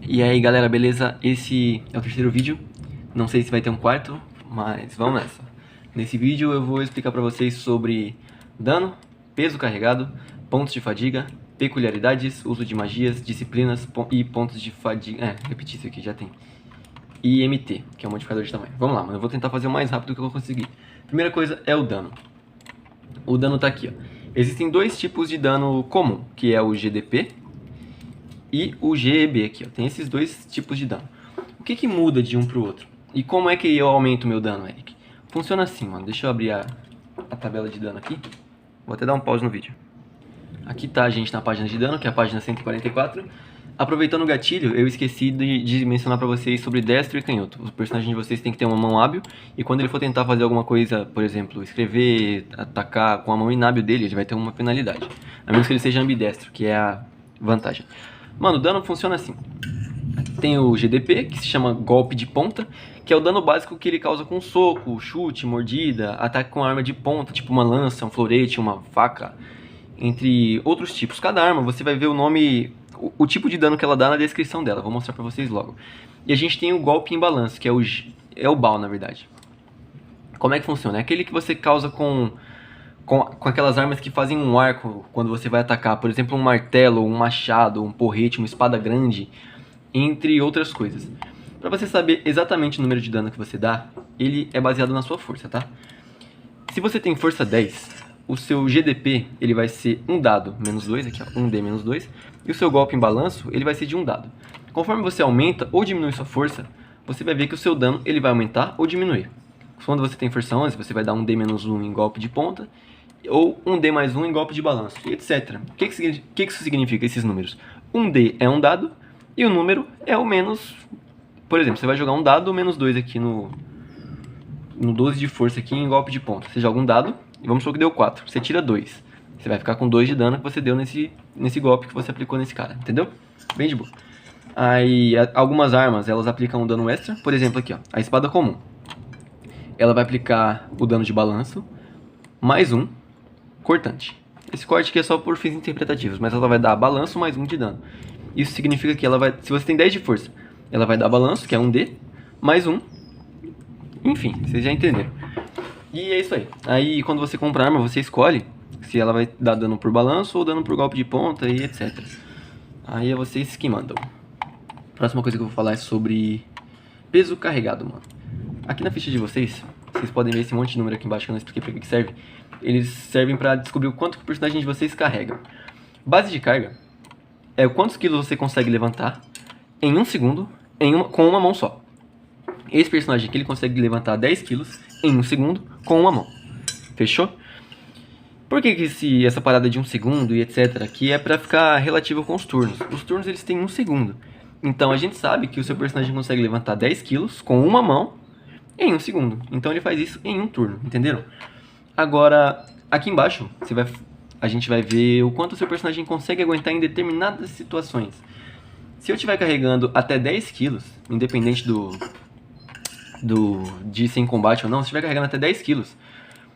E aí galera, beleza? Esse é o terceiro vídeo. Não sei se vai ter um quarto, mas vamos nessa. Nesse vídeo eu vou explicar pra vocês sobre dano, peso carregado, pontos de fadiga, peculiaridades, uso de magias, disciplinas e pontos de fadiga... repetir isso aqui, já tem. E MT, que é o modificador de tamanho. Vamos lá, mano, eu vou tentar fazer o mais rápido que eu conseguir. Primeira coisa é o dano. O dano tá aqui, ó. Existem dois tipos de dano comum, que é o GDP e o GEB aqui, ó. Tem esses dois tipos de dano. O que muda de um pro outro? E como é que eu aumento o meu dano, Eric? Funciona assim, mano. Deixa eu abrir a tabela de dano aqui. Vou até dar um pause no vídeo. Aqui tá a gente na página de dano, que é a página 144. Aproveitando o gatilho, eu esqueci de mencionar pra vocês sobre destro e canhoto. O personagem de vocês tem que ter uma mão hábil, e quando ele for tentar fazer alguma coisa, por exemplo, escrever, atacar com a mão inábil dele, ele vai ter uma penalidade. A menos que ele seja ambidestro, que é a vantagem. Mano, o dano funciona assim. Tem o GDP, que se chama golpe de ponta, que é o dano básico que ele causa com soco, chute, mordida, ataque com arma de ponta, tipo uma lança, um florete, uma faca, entre outros tipos. Cada arma você vai ver o nome, o tipo de dano que ela dá na descrição dela, vou mostrar pra vocês logo. E a gente tem o golpe em balanço, que é o BAL, na verdade. Como é que funciona? É aquele que você causa com aquelas armas que fazem um arco quando você vai atacar. Por exemplo, um martelo, um machado, um porrete, uma espada grande, entre outras coisas. Pra você saber exatamente o número de dano que você dá, ele é baseado na sua força, tá? Se você tem força 10, o seu GDP ele vai ser um dado menos 2, aqui ó, 1D menos 2, e o seu golpe em balanço ele vai ser de um dado. Conforme você aumenta ou diminui sua força, você vai ver que o seu dano ele vai aumentar ou diminuir. Quando você tem força 11, você vai dar um D menos 1 em golpe de ponta, ou um D mais 1 em golpe de balanço, e etc. O que isso significa, esses números? Um D é um dado, e o número é o menos... Por exemplo, você vai jogar um dado menos 2 aqui no 12 de força aqui em golpe de ponta. Você joga um dado, e vamos supor que deu 4. Você tira 2. Você vai ficar com 2 de dano que você deu nesse golpe que você aplicou nesse cara, entendeu? Bem de boa. Aí, algumas armas, elas aplicam um dano extra. Por exemplo, aqui ó, a espada comum. Ela vai aplicar o dano de balanço, mais 1, cortante. Esse corte aqui é só por fins interpretativos, mas ela vai dar balanço mais 1 de dano. Isso significa que ela vai, se você tem 10 de força, ela vai dar balanço, que é 1D, mais 1. Enfim, vocês já entenderam. E é isso aí. Aí quando você compra a arma, você escolhe se ela vai dar dano por balanço ou dano por golpe de ponta e etc. Aí é vocês que mandam. Próxima coisa que eu vou falar é sobre peso carregado, mano. Aqui na ficha de vocês podem ver esse monte de número aqui embaixo que eu não expliquei pra que serve. Eles servem pra descobrir o quanto que o personagem de vocês carrega. Base de carga é quantos quilos você consegue levantar em 1 segundo com uma mão só. Esse personagem aqui ele consegue levantar 10 quilos em 1 segundo com uma mão. Fechou? Por que essa parada de 1 segundo e etc. aqui é pra ficar relativo com os turnos? Os turnos eles têm 1 segundo. Então a gente sabe que o seu personagem consegue levantar 10 quilos com uma mão em 1 segundo. Então ele faz isso em um turno, entenderam? Agora, aqui embaixo, a gente vai ver o quanto o seu personagem consegue aguentar em determinadas situações. Se eu estiver carregando até 10 quilos, independente de ser em combate ou não, se estiver carregando até 10 quilos,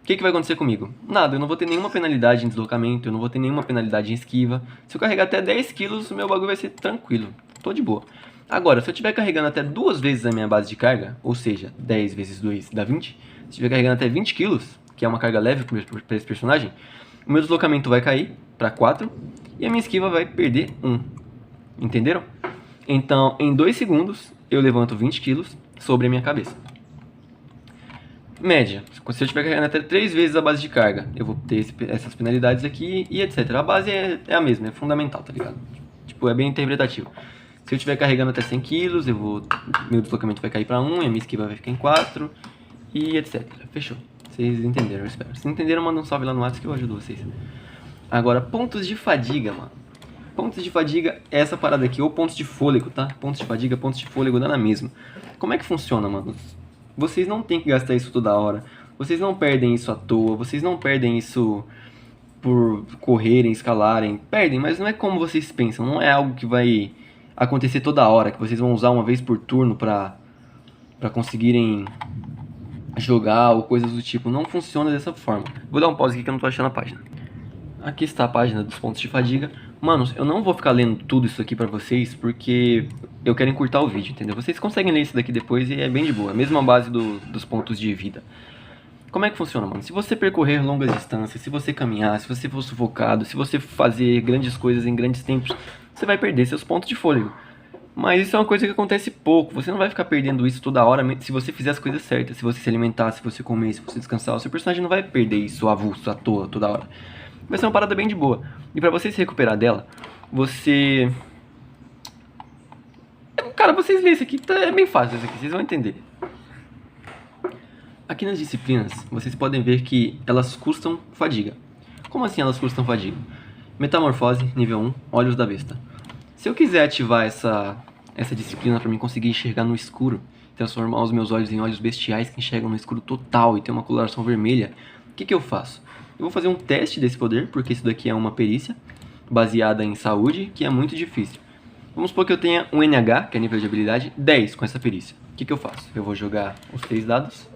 o que vai acontecer comigo? Nada, eu não vou ter nenhuma penalidade em deslocamento, eu não vou ter nenhuma penalidade em esquiva. Se eu carregar aaté 10 quilos, o meu bagulho vai ser tranquilo, tô de boa. Agora, se eu estiver carregando até 2 vezes a minha base de carga, ou seja, 10 vezes 2 dá 20, se eu estiver carregando até 20 quilos, que é uma carga leve para esse personagem, o meu deslocamento vai cair para 4 e a minha esquiva vai perder 1. Entenderam? Então, em 2 segundos, eu levanto 20 quilos sobre a minha cabeça. Média. Se eu estiver carregando até 3 vezes a base de carga, eu vou ter essas penalidades aqui e etc. A base é a mesma, é fundamental, tá ligado? Tipo, é bem interpretativo. Se eu estiver carregando até 100 quilos, meu deslocamento vai cair para 1 e a minha esquiva vai ficar em 4 e etc. Fechou. Vocês entenderam, eu espero. Se entenderam, manda um salve lá no WhatsApp que eu ajudo vocês. Agora, pontos de fadiga, mano. Pontos de fadiga é essa parada aqui, ou pontos de fôlego, tá? Pontos de fadiga, pontos de fôlego, dá na mesma. Como é que funciona, mano? Vocês não tem que gastar isso toda hora. Vocês não perdem isso à toa. Vocês não perdem isso por correrem, escalarem. Perdem, mas não é como vocês pensam. Não é algo que vai acontecer toda hora, que vocês vão usar uma vez por turno pra conseguirem jogar ou coisas do tipo. Não funciona dessa forma. Vou dar um pause aqui que eu não tô achando a página. Aqui está a página dos pontos de fadiga. Manos, eu não vou ficar lendo tudo isso aqui pra vocês, porque eu quero encurtar o vídeo, entendeu? Vocês conseguem ler isso daqui depois e é bem de boa. Mesma base dos pontos de vida. Como é que funciona, mano? Se você percorrer longas distâncias, se você caminhar, se você for sufocado, se você fazer grandes coisas em grandes tempos, você vai perder seus pontos de fôlego. Mas isso é uma coisa que acontece pouco. Você não vai ficar perdendo isso toda hora se você fizer as coisas certas. Se você se alimentar, se você comer, se você descansar, o seu personagem não vai perder isso avulso, à toa, toda hora. Vai ser uma parada bem de boa. E pra você se recuperar dela, você... Cara, vocês veem isso aqui, é bem fácil isso aqui, vocês vão entender. Aqui nas disciplinas, vocês podem ver que elas custam fadiga. Como assim elas custam fadiga? Metamorfose, nível 1, Olhos da Besta. Se eu quiser ativar essa disciplina para mim conseguir enxergar no escuro, transformar os meus olhos em olhos bestiais que enxergam no escuro total e ter uma coloração vermelha, o que eu faço? Eu vou fazer um teste desse poder, porque isso daqui é uma perícia baseada em saúde, que é muito difícil. Vamos supor que eu tenha um NH, que é nível de habilidade, 10 com essa perícia. O que eu faço? Eu vou jogar os 3 dados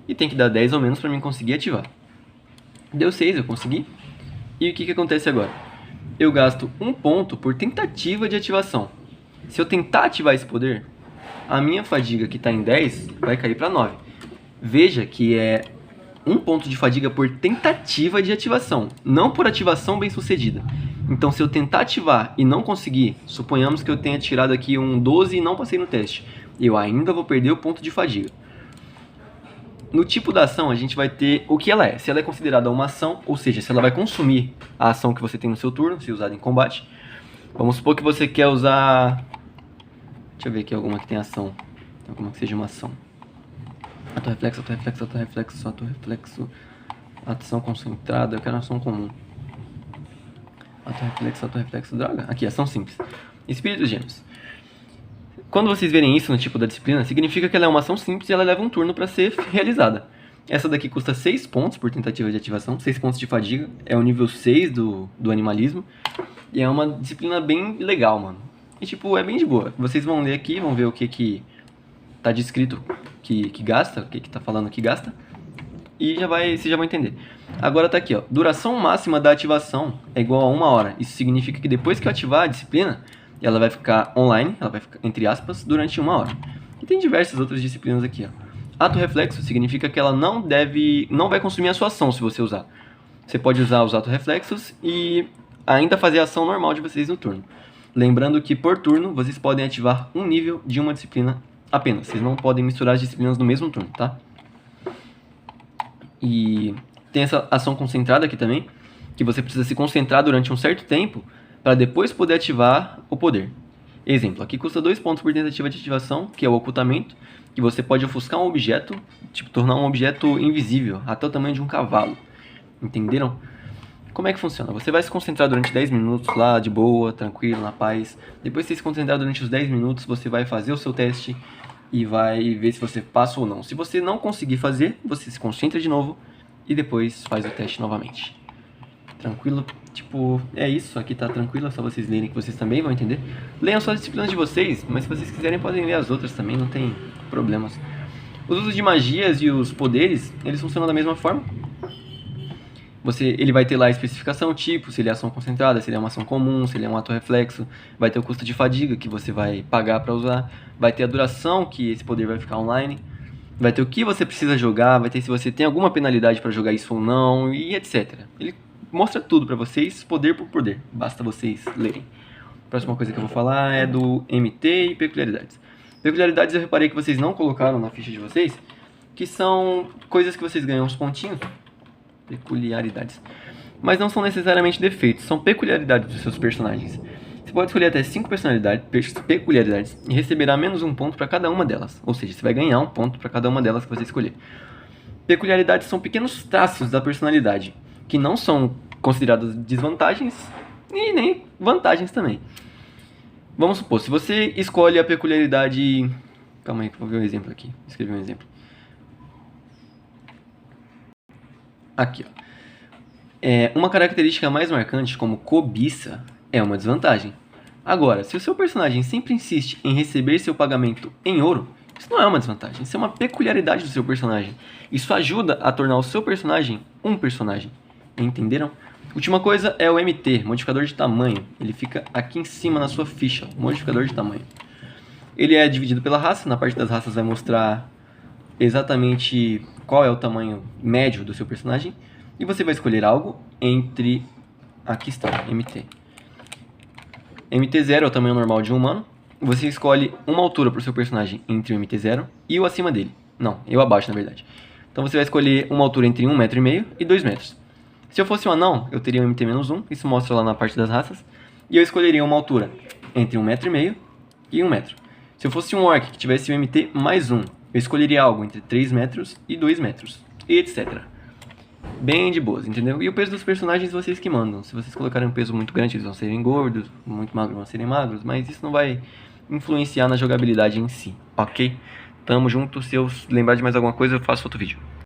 e tem que dar 10 ou menos para mim conseguir ativar. Deu 6, eu consegui. E o que acontece agora? Eu gasto 1 ponto por tentativa de ativação. Se eu tentar ativar esse poder, a minha fadiga que está em 10 vai cair para 9. Veja que é 1 ponto de fadiga por tentativa de ativação, não por ativação bem sucedida. Então se eu tentar ativar e não conseguir, suponhamos que eu tenha tirado aqui um 12 e não passei no teste, eu ainda vou perder o ponto de fadiga. No tipo da ação, a gente vai ter o que ela é. Se ela é considerada uma ação, ou seja, se ela vai consumir a ação que você tem no seu turno, se usada em combate. Vamos supor que você quer usar... Deixa eu ver aqui alguma que tem ação. Alguma que seja uma ação. Ato reflexo, ato reflexo, ato reflexo, ato reflexo. Ação concentrada, eu quero ação comum. Ato reflexo, droga. Aqui, ação simples. Espíritos Gêmeos. Quando vocês verem isso no tipo da disciplina, significa que ela é uma ação simples e ela leva um turno para ser realizada. Essa daqui custa 6 pontos por tentativa de ativação, 6 pontos de fadiga, é o nível 6 do animalismo, e é uma disciplina bem legal, mano. E tipo, é bem de boa. Vocês vão ler aqui, vão ver o que tá descrito que gasta, o que tá falando que gasta, e vocês já vão entender. Agora tá aqui, ó, duração máxima da ativação é igual a 1 hora. Isso significa que depois que eu ativar a disciplina, ela vai ficar online, ela vai ficar, entre aspas, durante 1 hora. E tem diversas outras disciplinas aqui, ó. Ato reflexo significa que ela não vai consumir a sua ação se você usar. Você pode usar os atos reflexos e ainda fazer a ação normal de vocês no turno. Lembrando que por turno, vocês podem ativar um nível de uma disciplina apenas. Vocês não podem misturar as disciplinas no mesmo turno, tá? E tem essa ação concentrada aqui também, que você precisa se concentrar durante um certo tempo para depois poder ativar o poder. Exemplo, aqui custa 2 pontos por tentativa de ativação, que é o ocultamento, que você pode ofuscar um objeto, tipo, tornar um objeto invisível, até o tamanho de um cavalo. Entenderam? Como é que funciona? Você vai se concentrar durante 10 minutos lá, de boa, tranquilo, na paz. Depois de você se concentrar durante os 10 minutos, você vai fazer o seu teste e vai ver se você passa ou não. Se você não conseguir fazer, você se concentra de novo e depois faz o teste novamente. Tranquilo? Tipo, é isso, aqui tá tranquilo, é só vocês lerem que vocês também vão entender. Leiam só as disciplinas de vocês, mas se vocês quiserem podem ler as outras também, não tem problemas. Os usos de magias e os poderes, eles funcionam da mesma forma. Ele vai ter lá a especificação, tipo, se ele é ação concentrada, se ele é uma ação comum, se ele é um ato reflexo. Vai ter o custo de fadiga, que você vai pagar para usar. Vai ter a duração, que esse poder vai ficar online. Vai ter o que você precisa jogar, vai ter se você tem alguma penalidade para jogar isso ou não, e etc. Ele mostra tudo para vocês, poder por poder. Basta vocês lerem. A próxima coisa que eu vou falar é do MT e peculiaridades. Peculiaridades eu reparei que vocês não colocaram na ficha de vocês, que são coisas que vocês ganham uns pontinhos. Peculiaridades. Mas não são necessariamente defeitos, são peculiaridades dos seus personagens. Você pode escolher até 5 peculiaridades e receberá menos 1 ponto para cada uma delas. Ou seja, você vai ganhar 1 ponto para cada uma delas que você escolher. Peculiaridades são pequenos traços da personalidade, que não são consideradas desvantagens e nem vantagens também. Vamos supor, se você escolhe a peculiaridade... Calma aí que eu vou ver um exemplo aqui. Escrevi um exemplo. Aqui, ó. Uma característica mais marcante, como cobiça, é uma desvantagem. Agora, se o seu personagem sempre insiste em receber seu pagamento em ouro, isso não é uma desvantagem, isso é uma peculiaridade do seu personagem. Isso ajuda a tornar o seu personagem um personagem. Entenderam? Última coisa é o MT, modificador de tamanho. Ele fica aqui em cima na sua ficha, modificador de tamanho. Ele é dividido pela raça, na parte das raças vai mostrar exatamente qual é o tamanho médio do seu personagem. E você vai escolher algo entre... Aqui está, MT. MT0 é o tamanho normal de um humano. Você escolhe uma altura para o seu personagem entre o MT0 e o acima dele. Não, e o abaixo, na verdade. Então você vai escolher uma altura entre 1,5 m e 2 metros. Se eu fosse um anão, eu teria um MT-1, isso mostra lá na parte das raças. E eu escolheria uma altura entre 1,5 m e 1 metro. Se eu fosse um orc que tivesse um MT mais 1, eu escolheria algo entre 3 metros e 2 metros, e etc. Bem de boas, entendeu? E o peso dos personagens vocês que mandam. Se vocês colocarem um peso muito grande, eles vão serem gordos, muito magros vão serem magros, mas isso não vai influenciar na jogabilidade em si, ok? Tamo junto, se eu lembrar de mais alguma coisa eu faço outro vídeo.